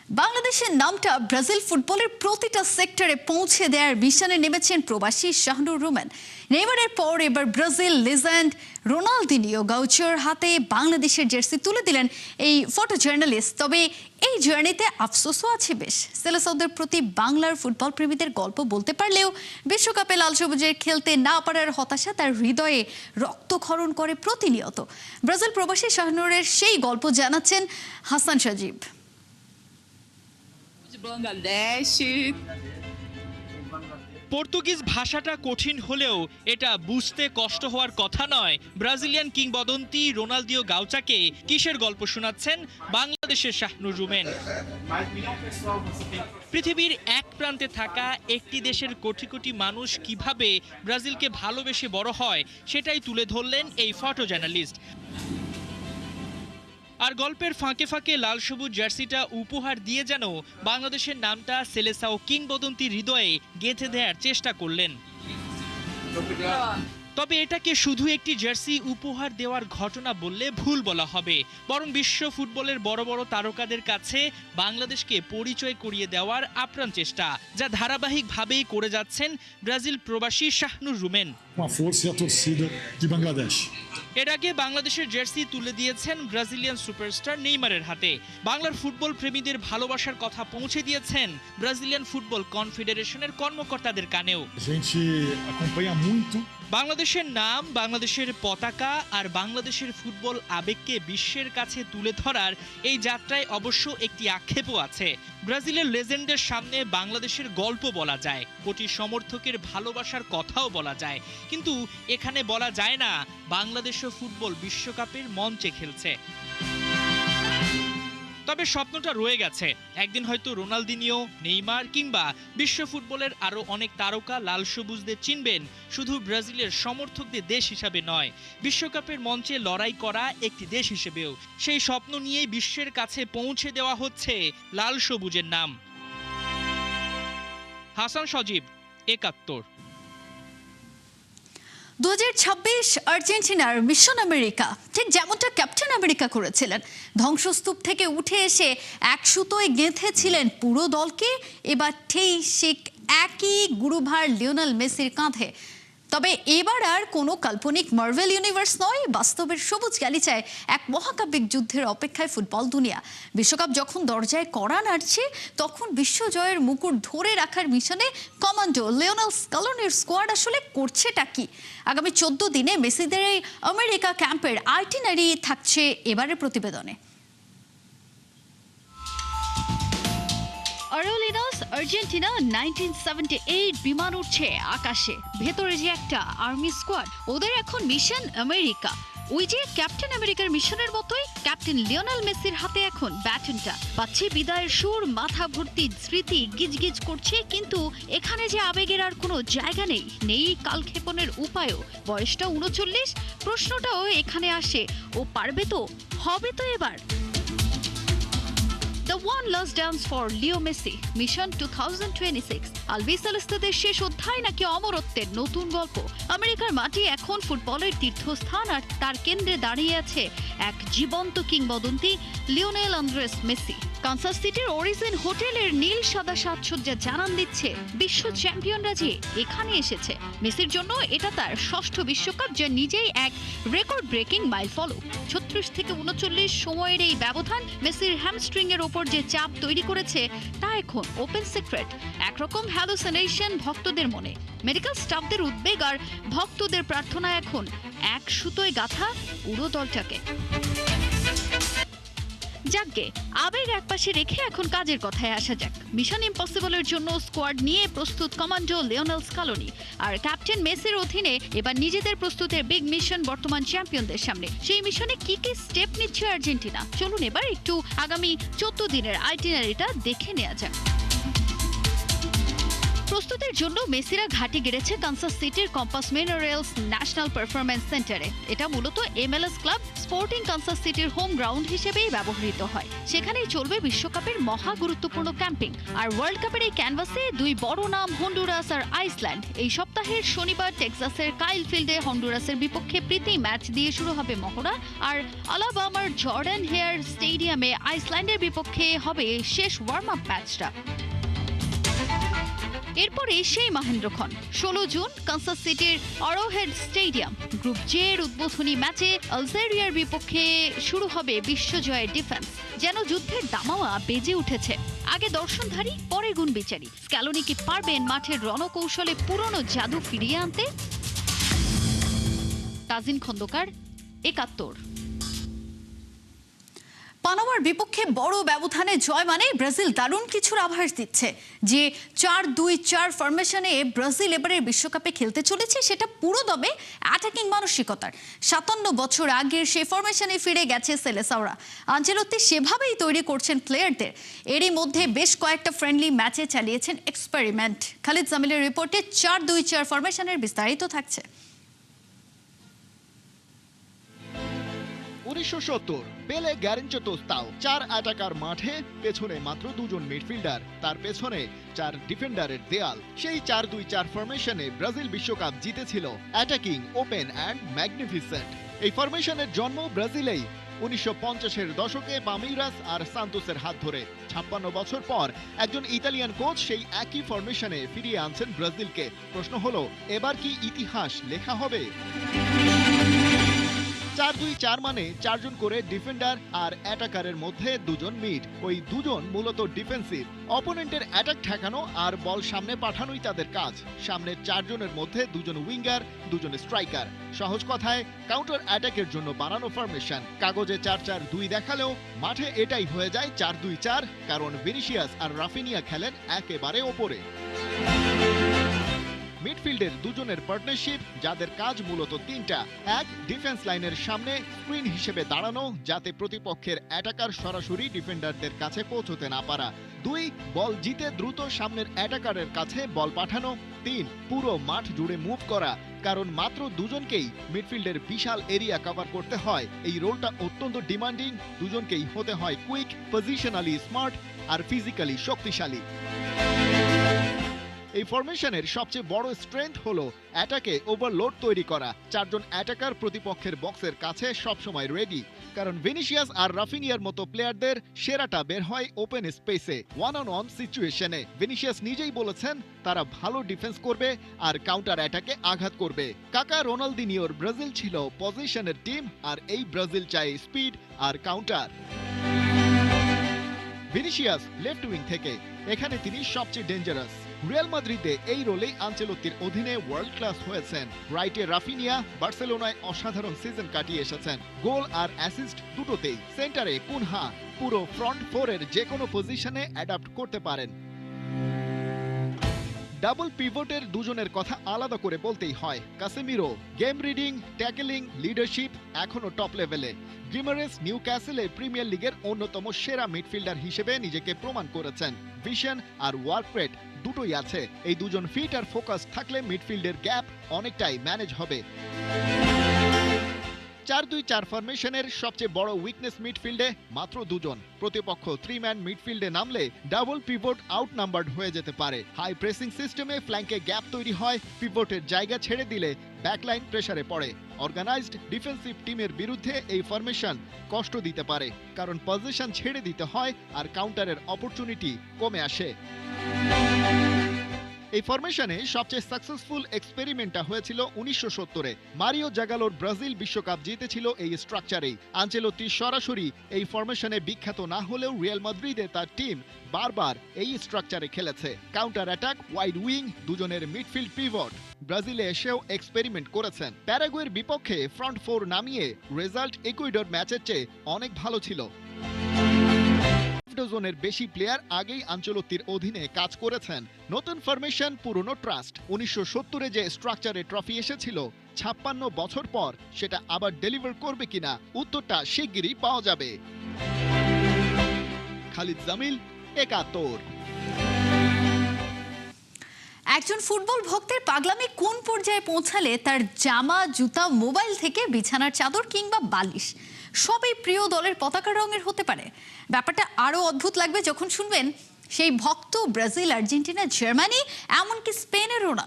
বাংলাদেশের নামটা ব্রাজিল ফুটবলের প্রতিটা সেক্টরে পৌঁছে দেওয়ার মিশনে নেমেছেন প্রবাসী শাহনুর রুমেন। নেইমারের পর এবার ব্রাজিল লেজেন্ড রোনালদিনিও গাউচোর হাতে বাংলাদেশের জার্সি তুলে দিলেন এই ফটো জার্নালিস্ট। তবে এই জার্নিতে আফসোসও আছে বেশ। সেলেসাওদের প্রতি বাংলার ফুটবল প্রেমীদের গল্প বলতে পারলেও বিশ্বকাপে লাল সবুজের খেলতে না পারার হতাশা তার হৃদয়ে রক্তক্ষরণ করে প্রতিনিয়ত। ব্রাজিল প্রবাসী শাহনুরের সেই গল্প জানাচ্ছেন হাসান সাজিব। পর্তুগিজ ভাষাটা কঠিন হলেও এটা বুঝতে কষ্ট হওয়ার কথা নয়। ব্রাজিলিয়ান কিংবদন্তি রোনালদিও গাউচাকে কিসের গল্প শোনাচ্ছেন বাংলাদেশের শাহনুর রুমেন। পৃথিবীর এক প্রান্তে থাকা একটি দেশের কোটি কোটি মানুষ কিভাবে ব্রাজিলকে ভালোবেসে বড় হয় সেটাই তুলে ধরলেন এই ফটো জার্নালিস্ট। আর গল্পের ফাঁকে ফাঁকে লাল সবুজ জার্সিটা উপহার দিয়ে যেন বাংলাদেশের নামটা সেলেসাও কিংবদন্তির হৃদয়ে গেঁথে দেওয়ার চেষ্টা করলেন। তবে এটাকে শুধু একটি জার্সি উপহার দেওয়ার ঘটনা বললে ভুল বলা হবে, বরং বিশ্ব ফুটবলের বড় বড় তারকাদের কাছে বাংলাদেশকে পরিচয় করিয়ে দেওয়ার আপ্রাণ চেষ্টা, যা ধারাবাহিকভাবেই করে যাচ্ছেন ব্রাজিল প্রবাসী শাহনুর রুমেন। এর আগে বাংলাদেশের জার্সি তুলে দিয়েছেন ব্রাজিলিয়ান সুপারস্টার নেইমারের হাতে। বাংলার ফুটবল প্রেমীদের ভালোবাসার কথা পৌঁছে দিয়েছেন ব্রাজিলিয়ান ফুটবল কনফেডারেশনের কর্মকর্তাদের কানেও। বাংলাদেশের নাম, বাংলাদেশের পতাকা আর বাংলাদেশের ফুটবল আবেগকে বিশ্বের কাছে তুলে ধরার এই যাত্রায় অবশ্য একটি আক্ষেপও আছে। ব্রাজিলের লেজেন্ডের সামনে বাংলাদেশের গল্প বলা যায়, কোটি সমর্থকের ভালোবাসার কথাও বলা যায়, কিন্তু এখানে বলা যায় না বাংলাদেশও ফুটবল বিশ্বকাপের মঞ্চে খেলছে। তবে স্বপ্নটা রয়ে গেছে, একদিন হয়তো রোনালদিনিও, নেইমার কিংবা বিশ্ব ফুটবলের আরো অনেক তারকা লাল সবুজদের চিনবেন শুধু ব্রাজিলের সমর্থকদের দেশ হিসাবে নয়, বিশ্বকাপের মঞ্চে লড়াই করা একটি দেশ হিসেবেও। সেই স্বপ্ন নিয়েই বিশ্বের কাছে পৌঁছে দেওয়া হচ্ছে লাল সবুজের নাম। হাসান সজীব, ৭১। 2026 আর্জেন্টিনার মিশন আমেরিকা ঠিক যেমনটা ক্যাপ্টেন আমেরিকা করেছিলেন, ধ্বংসস্তূপ থেকে উঠে এসে এক সুতোয় গেঁথেছিলেন পুরো দলকে, এবার ঠিক একই গুরুভার লিওনেল মেসির কাঁধে। তবে এবার আর কোনো কাল্পনিক মার্ভেল ইউনিভার্স নয়, বাস্তবের সবুজ গালিচায় এক মহাকাব্যিক যুদ্ধের অপেক্ষায় ফুটবল দুনিয়া। বিশ্বকাপ যখন দরজায় কড়া নাড়ছে, তখন বিশ্বজয়ের মুকুট ধরে রাখার মিশনে কমান্ডো লিওনেল স্কালোনির স্কোয়াড আসলে করছেটা কি? আগামী 14 দিনে মেসিদের এই আমেরিকা ক্যাম্পের আইটিনারি থাকছে এবারের প্রতিবেদনে। আরোলিনাস, আর্জেন্টিনা, 1978 বিমান উঠছে আকাশে, ভেতরে যে একটা আর্মি স্কোয়াড, ওদের এখন মিশন আমেরিকা। ওই যে ক্যাপ্টেন আমেরিকার মিশনের মতোই ক্যাপ্টেন লিওনেল মেসির হাতে এখন ব্যাটনটা। পাচ্ছে বিদায়ের সুর, মাথা ভর্তি স্মৃতি গিজগিজ করছে, কিন্তু এখানে যে আবেগের আর কোনো জায়গা নেই কালক্ষেপণের উপায়ও। বয়সটা 39, প্রশ্নটাও এখানে আসে, ও পারবে তো, হবে তো এবার? The one last dance for Leo Messi, Mission 2026. আলবিসেলেস্তেদের শেষ অধ্যায় নাকি অমরত্বের নতুন গল্প? আমেরিকার মাটি এখন ফুটবলের তীর্থস্থান, আর তার কেন্দ্রে দাঁড়িয়ে আছে এক জীবন্ত কিংবদন্তি লিওনেল আন্দ্রেস মেসি। কানসাস সিটির অরিজিন হোটেলের নীল সাদা সাজসজ্জা জানান দিচ্ছে বিশ্ব চ্যাম্পিয়নরা যে এখানে এসেছে। মেসির জন্য এটা তার ষষ্ঠ বিশ্বকাপ, যা নিজেই এক রেকর্ড ব্রেকিং মাইলফলক। 36 থেকে 39 সময়ের এই ব্যবধান মেসির হ্যামস্ট্রিং এর ওপর যে চাপ তৈরি করেছে তা এখন ওপেন সিক্রেট। একরকম হ্যালুসিনেশন ভক্তদের মনে, মেডিকেল স্টাফদের উদ্বেগ আর ভক্তদের প্রার্থনা এখন এক সুতোয় গাঁথা পুরো দলটাকে। যাকগে, আবেগ একপাশে রেখে এখন কাজের কথায় আসা যাক। মিশন ইম্পসিবলের জন্য স্কোয়াড নিয়ে প্রস্তুত কমান্ডো লিওনেল স্কালোনি, আর ক্যাপ্টেন মেসির অধীনে এবার নিজেদের প্রস্তুতের বিগ মিশন বর্তমান চ্যাম্পিয়নদের সামনে। সেই মিশনে কি কি স্টেপ নিচ্ছে আর্জেন্টিনা, চলুন এবার একটু আগামী 14 দিনের আইটিনারিটা দেখে নেওয়া যাক। প্রস্তুতির জন্য মেসিরা ঘাঁটি গেড়েছে কানসাস সিটির কম্পাস মেমোরিয়ালস ন্যাশনাল পারফরম্যান্স সেন্টারে। এটা মূলত MLS ক্লাব স্পোর্টিং কানসাস সিটির হোম গ্রাউন্ড হিসেবেই ব্যবহৃত হয়। সেখানেই চলবে বিশ্বকাপের মহা গুরুত্বপূর্ণ ক্যাম্পিং। আর ওয়ার্ল্ড কাপের এই ক্যানভাসে দুই বড় নাম হন্ডুরাস আর আইসল্যান্ড। এই সপ্তাহের শনিবার টেক্সাসের কাইল ফিল্ডে হন্ডুরাসের বিপক্ষে প্রীতি ম্যাচ দিয়ে শুরু হবে মহড়া, আর আলাবামার জর্ডান হেয়ার স্টেডিয়ামে আইসল্যান্ডের বিপক্ষে হবে শেষ ওয়ার্ম আপ ম্যাচটা। এরপরে সেই মহেন্দ্রক্ষণ 16 জুন কানসাস সিটির অরোহেড স্টেডিয়াম। গ্রুপ জে এর উদ্বোধনী ম্যাচে আলজেরিয়ার বিপক্ষে শুরু হবে বিশ্বজয়ের ডিফেন্স। যেন যুদ্ধের দামামা বেজে উঠেছে। আগে দর্শনধারী, পরে গুণ বিচারী। স্ক্যালোনি কি পারবেন মাঠের রণকৌশলে পুরনো জাদু ফিরিয়ে আনতে? তাজিন খন্দকার, ৭১। পানামার বিপক্ষে বড় ব্যবধানে জয় মানে ব্রাজিল দারুণ কিছুর আভাস দিচ্ছে। যে 4-2-4 ফরমেশনে ব্রাজিল এবারের বিশ্বকাপে খেলতে চলেছে সেটা পুরো দমে অ্যাটাকিং মানসিকতার। 57 বছর আগের সেই ফরমেশনে ফিরে গেছে সেলেসাওরা। আনচেলত্তি সেভাবেই তৈরি করছেন প্লেয়ারদের। এরই মধ্যে বেশ কয়েকটা ফ্রেন্ডলি ম্যাচে চালিয়েছেন এক্সপেরিমেন্ট। খালিদ জামিলের রিপোর্টে 4-2-4 ফরমেশনের বিস্তারিত থাকছে। 1970 পেলে গ্যারেঞ্চো তোস্তাও 4 অ্যাটাকার মাঠে, পেছনে মাত্র 2 জন মিডফিল্ডার, তার পেছনে 4 ডিফেন্ডারের দেয়াল। সেই 4-2-4 ফরমেশনে ব্রাজিল বিশ্বকাপ জিতেছিল অ্যাটাকিং, ওপেন অ্যান্ড ম্যাগনিফিসেন্ট। এই ফরমেশনের জন্ম ব্রাজিলেই 1950-এর দশকে পামিরাস আর সান্তোসের হাত ধরে। 56 বছর পর একজন ইতালিয়ান কোচ সেই একই ফরমেশনে ফিরিয়ে আনছেন ব্রাজিলকে। প্রশ্ন হলো, এবার কি ইতিহাস লেখা হবে? 4-2-4 মানে 4 জন করে ডিফেন্ডার আর অ্যাটাকারের মধ্যে 2 জন মিড। ওই 2 জন মূলত ডিফেন্সিভ। অপোনেন্টের অ্যাটাক ঠেকানো আর বল সামনে পাঠানোই তাদের কাজ। সামনে 4 জনের মধ্যে 2 জন উইঙ্গার, 2 জন স্ট্রাইকার। সহজ কথায় কাউন্টার অ্যাটাকের জন্য বানানো ফরমেশন। কাগজে 4-4-2 দেখালেও মাঠে এটাই হয়ে যায় 4-2-4, কারণ ভিনিসিয়াস আর রাফিনিয়া খেলেন একেবারে ওপরে। মিডফিল্ডের 2 জনের পার্টনারশিপ, যাদের কাজ মূলত 3টা। 1, ডিফেন্স লাইনের সামনে স্ক্রিন হিসেবে দাঁড়ানো, যাতে প্রতিপক্ষের অ্যাটাকার সরাসরি ডিফেন্ডারদের কাছে পৌঁছতে না পারা। 2, বল জিতে দ্রুত সামনের অ্যাটাকারের কাছে বল পাঠানো। 3, পুরো মাঠ জুড়ে মুভ করা, কারণ মাত্র 2 জনকেই মিডফিল্ডের বিশাল এরিয়া কভার করতে হয়। এই রোলটা অত্যন্ত ডিমান্ডিং। 2 জনকেই হতে হয় কুইক, পজিশনালি স্মার্ট আর ফিজিক্যালি শক্তিশালী। এই ফরমেশনের সবচেয়ে বড় স্ট্রেংথ হলো অ্যাটাকে ওভারলোড তৈরি করা। 4 জন অ্যাটাকার প্রতিপক্ষের বক্সের কাছে সবসময় রেডি, কারণ ভিনিসিয়াস আর রাফিনিয়ার মতো প্লেয়ারদের সেরাটা বের হয় ওপেন স্পেসে, 1-on-1 সিচুয়েশনে। ভিনিসিয়াস নিজেই বলেছেন তারা ভালো ডিফেন্স করবে আর কাউন্টার অ্যাটাকে আঘাত করবে। কাকা রোনালদিনিওর ব্রাজিল ছিল পজিশনের টিম, আর এই ব্রাজিল চায় স্পিড আর কাউন্টার। ভিনিসিয়াস লেফট উইং থেকে, এখানে তিনি সবচেয়ে ডেঞ্জারাস। রিয়াল মাদ্রিদে এই রোলেই আনচেলত্তির অধীনে ওয়ার্ল্ড ক্লাস হয়েছেন। রাইটে রাফিনিয়া বার্সেলোনায় অসাধারণ সিজন কাটিয়ে এসেছেন, গোল আর অ্যাসিস্ট দুটোতেই। সেন্টারে কুনহা পুরো ফ্রন্ট ফোরের যে কোনো পজিশনে অ্যাডাপ্ট করতে পারেন। ডাবল পিভটের 2 জনের কথা আলাদা করে বলতেই হয়। Casemiro game reading, tackling, leadership এখনো টপ লেভেলে। গিমারেস নিউক্যাসেলে প্রিমিয়ার লিগের অন্যতম সেরা মিডফিল্ডার হিসেবে নিজেকে প্রমাণ করেছেন। ভিশন আর ওয়ার্ক রেট দুটোই আছে। এই 2 জন ফিট আর ফোকাস থাকলে মিডফিল্ডের গ্যাপ অনেকটাই ম্যানেজ হবে। 4-2-4 ফরমেশনের সবচেয়ে বড় উইকনেস মিডফিল্ডে মাত্র 2 জন। প্রতিপক্ষ 3 ম্যান মিডফিল্ডে নামলে ডাবল পিভট আউট নাম্বারড হয়ে যেতে পারে। হাই প্রেসিং সিস্টেমে ফ্ল্যাঙ্কে গ্যাপ তৈরি হয়, পিভটের জায়গা ছেড়ে দিলে ব্যাকলাইন প্রেসারে পড়ে। অর্গানাইজড ডিফেন্সিভ টিমের বিরুদ্ধে এই ফরমেশন কষ্ট দিতে পারে, কারণ পজিশন ছেড়ে দিতে হয় আর কাউন্টারের অপরচুনিটি কমে আসে। এই ফরমেশনে সবচেয়ে সাকসেসফুল এক্সপেরিমেন্টটা হয়েছিল 1970-এ। মারিও জাগালোর ব্রাজিল বিশ্বকাপ জিতেছিল এই স্ট্রাকচারেই। আনচেলত্তি সরাসরি এই ফরমেশনে বিখ্যাত না হলেও রিয়াল মাদ্রিদে তার টিম বারবার এই স্ট্রাকচারে খেলেছে। কাউন্টার অ্যাটাক, ওয়াইড উইং, 2 জনের মিডফিল্ড পিভট। ব্রাজিলে এসেও এক্সপেরিমেন্ট করেছেন। প্যারাগুয়ের বিপক্ষে ফ্রন্ট ফোর নামিয়ে রেজাল্ট ইকুয়েডর ম্যাচের চেয়ে অনেক ভালো ছিল। ডজনের বেশি প্লেয়ার আগেই আনচেলত্তির অধীনে কাজ করেছেন। নতুন ফরমেশন, পুরনো ট্রাস্ট। 1970-এ যে স্ট্রাকচারে ট্রফি এসেছিল, 56 বছর পর সেটা আবার ডেলিভার করবে কিনা উত্তরটা শিগগিরই পাওয়া যাবে। খালিদ জামিল, ৭১। একজন ফুটবল ভক্তের পাগলামি কোন পর্যায়ে পৌঁছালে তার জামা, জুতা, মোবাইল থেকে বিছানার চাদর কিংবা বালিশ সবই প্রিয় দলের পতাকা রঙের হতে পারে? ব্যাপারটা আরো অদ্ভুত লাগবে যখন শুনবেন সেই ভক্ত ব্রাজিল, আর্জেন্টিনা, জার্মানি, এমনকি স্পেনেরও না।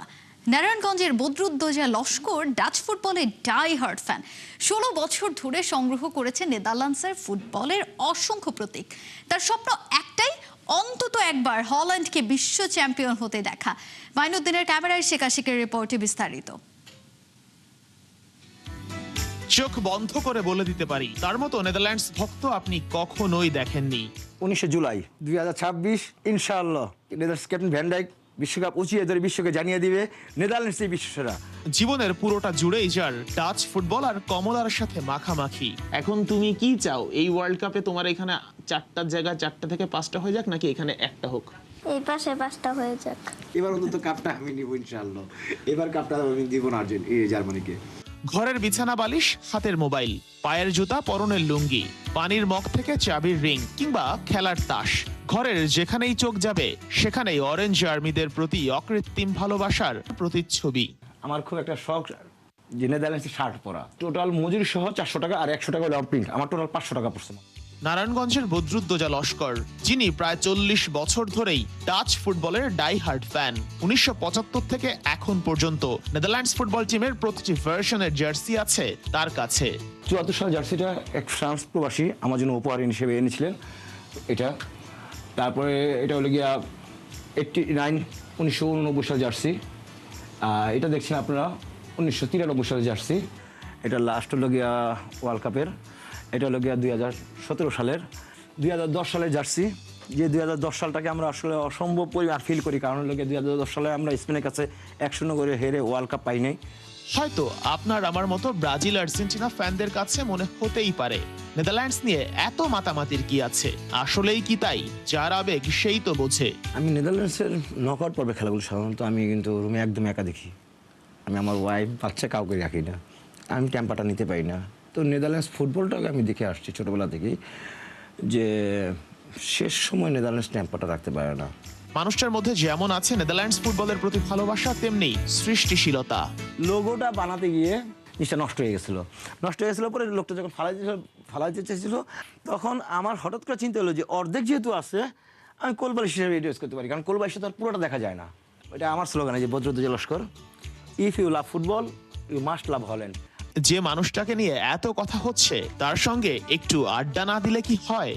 নারায়ণগঞ্জের বদরুদ্দোজা লস্কর ডাচ ফুটবলের ডাই হার্ড ফ্যান। 16 বছর ধরে সংগ্রহ করেছে নেদারল্যান্ডসের ফুটবলের অসংখ্য প্রতীক। তার স্বপ্ন একটাই, অন্তত একবার হল্যান্ডকে বিশ্ব চ্যাম্পিয়ন হতে দেখা। মাইনুদ্দিনের ক্যামেরায় শেখ আশিকের রিপোর্টে বিস্তারিত। চোখ বন্ধ করে বলে দিতে পারি, তার মতো নেদারল্যান্ডস ভক্ত আপনি কখনোই দেখেননি। 19 জুলাই 2026 ইনশাআল্লাহ নেদারল্যান্ডস ক্যাপ্টেন ভ্যান ডাইক বিশ্বকাপ উঁচিয়ে ধরে বিশ্বকে জানিয়ে দিবে নেদারল্যান্ডসই বিশ্বসেরা। জীবনের পুরোটা জুড়েই যার ডাচ ফুটবল আর কমলার সাথে মাখামাখি। এখন তুমি কি চাও এই ওয়ার্ল্ড কাপে তোমার এখানে 4টার জায়গা 4টা থেকে 5টা হয়ে যাক, নাকি এখানে একটা হোক? এই পাশে 5টা হয়ে যাক। এবার অন্তত কাপটা আমি নিব ইনশাআল্লাহ। এবার কাপটা আমি দিব না জার্মানিকে। ঘরের বিছানা বালিশ, হাতের মোবাইল, পায়ের জুতা, পরনের লুঙ্গি, পানির মগ থেকে চাবির রিং কিংবা খেলার তাস, ঘরের যেখানেই চোখ যাবে সেখানেই অরেঞ্জ আর্মিদের প্রতি অকৃত্রিম ভালোবাসার প্রতিচ্ছবি। আমার খুব একটা শখ যে নেদারল্যান্ডসে শার্ট পরা। টোটাল মজুরি সহ 400 টাকা আর 100 টাকা হলো প্রিন্ট। আমার টোটাল 500 টাকা পড়ছে। নারায়ণগঞ্জের বদরুদ্দোজা লস্কর, যিনি প্রায় 40 বছর ধরেই ডাচ ফুটবলের ডাই হার্ড ফ্যান। 1975 থেকে এখন পর্যন্ত নেদারল্যান্ডস ফুটবল টিমের প্রতিটি ভার্সনের জার্সি আছে তার কাছে। 74 সাল জার্সিটা এক ফ্রান্স প্রবাসী আমার জন্য উপহার হিসেবে এনেছিলেন এটা। তারপরে এটা হলো গিয়া 1989 সাল জার্সি। এটা দেখছেন আপনারা 1993 সালের জার্সি। এটা লাস্ট হলো গিয়া ওয়ার্ল্ড কাপের। এটা হলো গিয়া 2017 সালের। 2010 সালের জার্সি, যে 2010 সালটাকে আমরা আসলে অসম্ভব পরিমাণ ফিল করি, কারণ হলো গিয়া 2010 সালে আমরা স্পেনের কাছে 1-0 করে হেরে ওয়ার্ল্ড কাপ পাই নাই। হয়তো আপনার আমার মতো ব্রাজিল, আর্জেন্টিনা ফ্যানদের কাছে মনে হতেই পারে নেদারল্যান্ডস নিয়ে এত মাতামাতির কি আছে? আসলেই কি তাই? যার আবেগ সেই তো বোঝে। আমি নেদারল্যান্ডসের নকআউট পর্বে খেলাগুলো সাধারণত আমি কিন্তু রুমে একদম একা দেখি। আমি আমার ওয়াইফ, বাচ্চা কাউকে রাখি না। আমি টেম্পারটা নিতে পারি না। তো নেদারল্যান্ডস ফুটবলটাকে আমি দেখে আসছি ছোটবেলা থেকেই, যে শেষ সময় নেদারল্যান্ডস টেম্পারটা রাখতে পারে না। মানুষটার মধ্যে যেমন আছে নেদারল্যান্ডস ফুটবলের প্রতি ভালোবাসা, তেমনি সৃষ্টিশীলতা। লোগোটা বানাতে গিয়ে জিনিসটা নষ্ট হয়ে গেছিলো পরে লোকটা যখন ফালাইতে চাইছিল, তখন আমার হঠাৎ করে চিন্তা হলো যে অর্ধেক যেহেতু আছে আমি কোলবালিশ হিসেবে ইউজ করতে পারি, কারণ কোলবালিশটা তার পুরোটা দেখা যায় না। এটা আমার স্লোগান, যে Badruddoza Laskar, if you love football you must love Holland. যে মানুষটাকে নিয়ে এত কথা হচ্ছে তার সঙ্গে একটু আড্ডা না দিলে কি হয়?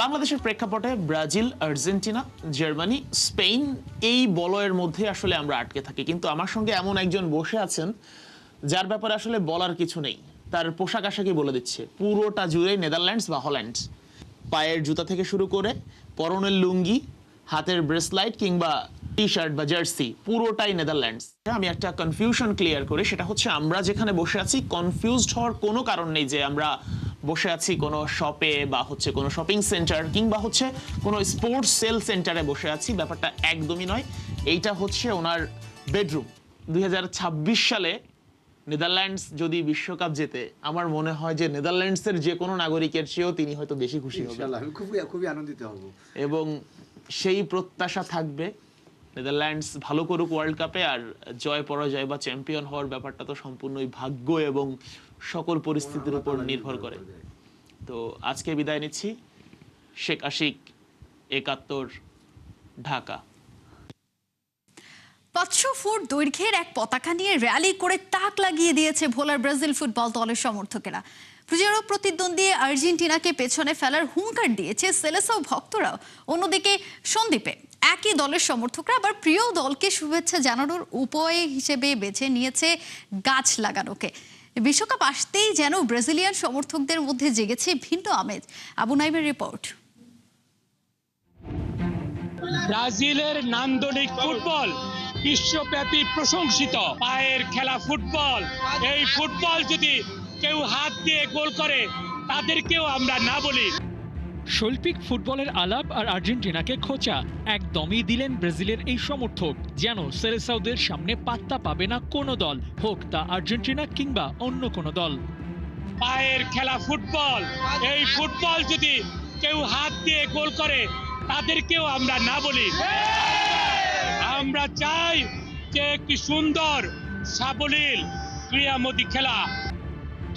বাংলাদেশের প্রেক্ষাপটে ব্রাজিল, আর্জেন্টিনা, জার্মানি, স্পেন এই বলয়ের মধ্যে আসলে আমরা আটকে থাকি। কিন্তু আমার সঙ্গে এমন একজন বসে আছেন যার ব্যাপারে আসলে বলার কিছু নেই। তার পোশাক আশাকই বলে দিচ্ছে, পুরোটা জুড়ে নেদারল্যান্ডস বা হল্যান্ড। পায়ের জুতা থেকে শুরু করে পরনের লুঙ্গি, হাতের ব্রেসলাইট কিংবা টি শার্ট বা জার্সি, পুরোটাই নেদারল্যান্ডস। আমি একটা কনফিউশন ক্লিয়ার করি, সেটা হচ্ছে আমরা যেখানে বসে আছি কনফিউজড হওয়ার কোনো কারণ নেই যে আমরা বসে আছি কোনো শপে বা হচ্ছে কোনো শপিং সেন্টার কিংবা হচ্ছে কোনো স্পোর্টস সেল সেন্টারে বসে আছি। ব্যাপারটা একদমই নয়। এইটা হচ্ছে ওনার বেডরুম। 2026 সালে নেদারল্যান্ডস যদি বিশ্বকাপ জেতে, আমার মনে হয় যে নেদারল্যান্ডসের যে কোনো নাগরিকের চেয়েও তিনি হয়তো বেশি খুশি হবেন। আমি খুবই আনন্দিত হব এবং সেই প্রত্যাশা থাকবে নেদারল্যান্ডস ভালো করুক ওয়ার্ল্ড কাপে। আর জয় পরাজয় বা চ্যাম্পিয়ন হওয়ার ব্যাপারটা তো সম্পূর্ণই ভাগ্য এবং সকল পরিস্থিতির উপর নির্ভর করে। তো আজকে বিদায় নিচ্ছি। শেখ আশিক, 71, ঢাকা। 500 ফুট দৈর্ঘ্যের এক পতাকা নিয়ে র্যালি করে তাক লাগিয়ে দিয়েছে ভোলার ব্রাজিল ফুটবল দলের সমর্থকেরা। প্রচারক প্রতিদ্বন্দ্বী আর্জেন্টিনাকে পেছনে ফেলার হুঙ্কার দিয়েছে সেলেসাও ভক্তরাও। অন্যদিকে সন্দ্বীপে একই দলের সমর্থকরা আবার প্রিয় দলকে শুভেচ্ছা জানানোর উপায় হিসেবে বেছে নিয়েছে গাছ লাগানোকে। বিশ্বকাপ আসতেই যেন ব্রাজিলিয়ান সমর্থকদের মধ্যে জেগেছে ভিন্ন আমেজ। আবু নাইমের রিপোর্ট। ব্রাজিলের নান্দনিক ফুটবল বিশ্বব্যাপী প্রশংসিত। পায়ের খেলা ফুটবল, এই ফুটবল যদি কেউ হাত দিয়ে গোল করে তাদেরকেও আমরা না বলি। শৈল্পিক ফুটবলের আলাপ আর আর্জেন্টিনাকে খোঁচা একদমই দিলেন ব্রাজিলের এই সমর্থক। যেন সেলেসাওদের সামনে পাত্তা পাবে না কোনো দল, হোক তা আর্জেন্টিনা কিংবা অন্য কোনো দল। পায়ের খেলা ফুটবল, এই ফুটবল যদি কেউ হাত দিয়ে গোল করে তাদেরকেও আমরা না বলি। আমরা চাই যে কি সুন্দর সাবলীল ক্রীড়ামোদী খেলা।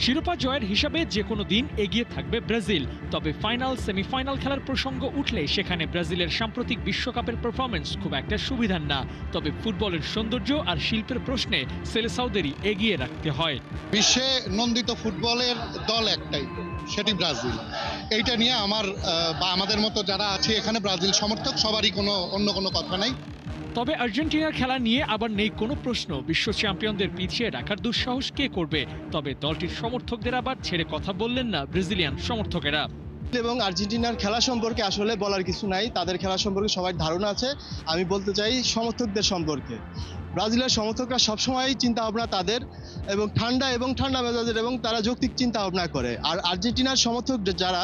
শিরোপা জয়ের হিসাবে যে কোনো দিন এগিয়ে থাকবে ব্রাজিল, তবে ফাইনাল সেমিফাইনাল খেলার প্রসঙ্গ উঠলে সেখানে ব্রাজিলের সাম্প্রতিক বিশ্বকাপের পারফরমেন্স খুব একটা সুবিধার না। তবে ফুটবলের সৌন্দর্য আর শিল্পের প্রশ্নে সেলেসাওদেরই এগিয়ে রাখতে হয়। বিশ্বে নন্দিত ফুটবলের দল একটাই, সেটি ব্রাজিল। এইটা নিয়ে বা আমাদের মতো যারা আছে এখানে ব্রাজিল সমর্থক সবারই অন্য কোনো কথা নাই। তবে আর্জেন্টিনার খেলা নিয়ে আবার নেই কোনো প্রশ্ন। বিশ্ব চ্যাম্পিয়নদের পিছিয়ে রাখার দুঃসাহস কে করবে? তবে দলটির সমর্থকদের আবার ছেড়ে কথা বললেন না ব্রাজিলিয়ান সমর্থকেরা। এবং আর্জেন্টিনার খেলা সম্পর্কে আসলে বলার কিছু নাই, তাদের খেলা সম্পর্কে সবার ধারণা আছে। আমি বলতে চাই সমর্থকদের সম্পর্কে, ব্রাজিলের সমর্থকরা সবসময় চিন্তা ভাবনা তাদের এবং ঠান্ডা মেজাজের, এবং তারা যৌক্তিক চিন্তা ভাবনা করে। আর আর্জেন্টিনার সমর্থক যারা,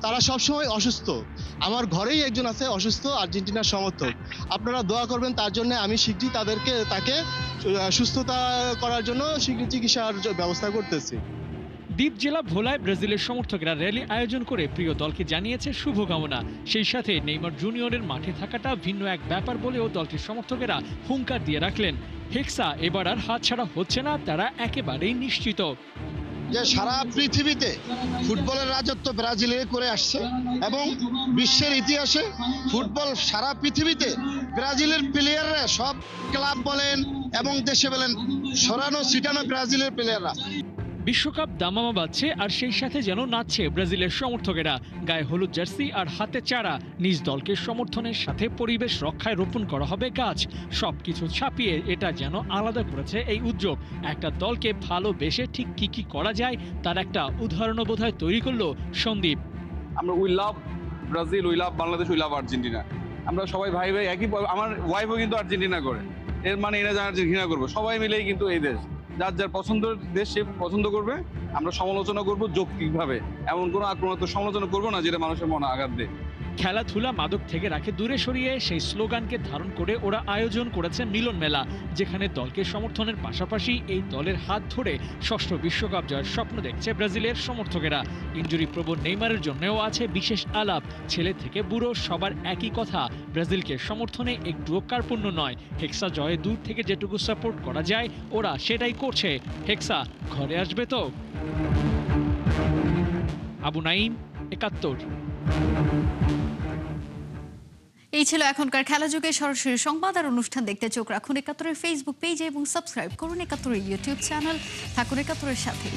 তারা সবসময় অসুস্থ। আমার ঘরেই একজন আছে অসুস্থ আর্জেন্টিনার সমর্থক, আপনারা দোয়া করবেন তার জন্য। আমি শীঘ্রই তাকে সুস্থতা করার জন্য শীঘ্রই চিকিৎসার ব্যবস্থা করতেছি। দ্বীপ জেলা ভোলায় ব্রাজিলের সমর্থকেরা র্যালি আয়োজন করে প্রিয় দলকে জানিয়েছে শুভকামনা। সেই সাথে নেইমার জুনিয়রের মাঠে থাকাটা ভিন্ন এক ব্যাপার বলেও দলটির সমর্থকেরা হুঙ্কার দিয়ে রাখলেন। হেক্সা এবার আর হাতছাড়া হচ্ছে না, তারা একেবারেই নিশ্চিত যে সারা পৃথিবীতে ফুটবলের রাজত্ব ব্রাজিলে করে আসছে এবং বিশ্বের ইতিহাসে ফুটবল সারা পৃথিবীতে ব্রাজিলের প্লেয়াররা, সব ক্লাব বলেন এবং দেশে বলেন, সরানো ছিটানো ব্রাজিলের প্লেয়াররা। বিশ্বকাপ দামামা বাজছে আর সেই সাথে যেন নাচছে ব্রাজিলের সমর্থকেরা। গায়ে হলুদ জার্সি আর হাতে চারা, নিজ দলকে সমর্থনের সাথে পরিবেশ রক্ষায় রোপণ করা হবে গাছ। সবকিছু ছাপিয়ে এটা যেন আলাদা করেছে এই উদ্যোগ। একটা দলকে ভালোবেসে ঠিক কি করা যায় তার একটা উদাহরণও বোধহয় তৈরি করলো সন্দীপ। আমরা we love Brazil, we love Bangladesh, we love Argentina. আমরা সবাই ভাই একই। আমার ওয়াইফও কিন্তু আর্জেন্টিনা করে, এর মানে এটা জানার ঘৃণা করবো। সবাই মিলেই কিন্তু এই দেশ, যার পছন্দের দেশ সে পছন্দ করবে। আমরা সমালোচনা করবো যৌক্তিকভাবে, এমন কোনো আক্রমণাত্মক সমালোচনা করবো না যেটা মানুষের মনে আঘাত দেয়। খেলাধুলা মাদক থেকে রাখে দূরে সরিয়ে সেই স্লোগানকে ধারণ করে ওরা আয়োজন করেছে মিলন মেলা, যেখানে দলকে সমর্থনের পাশাপাশি এই দলের হাত ধরে ষষ্ঠ বিশ্বকাপ জয়ের স্বপ্ন দেখছে ব্রাজিলের সমর্থকেরা। ইনজুরি প্রবণ নেইমারের জন্যও আছে বিশেষ আলাপ। ছেলে থেকে বুড়ো সবার একই কথা, ব্রাজিলকে সমর্থনে একটুও কার্পণ্য নয়। হেক্সা জয়ে দূর থেকে যেটুকু সাপোর্ট করা যায় ওরা সেটাই করছে। হেক্সা ঘরে আসবে তো? আবু নাইম, ৭১। এই ছিল এখনকার খেলা যুগে সরাসরি সংবাদ আর অনুষ্ঠান দেখতে চোখ রাখুন ৭১-এর ফেসবুক পেজে এবং সাবস্ক্রাইব করুন ৭১-এর ইউটিউব চ্যানেল। থাকুন ৭১-এর সাথে।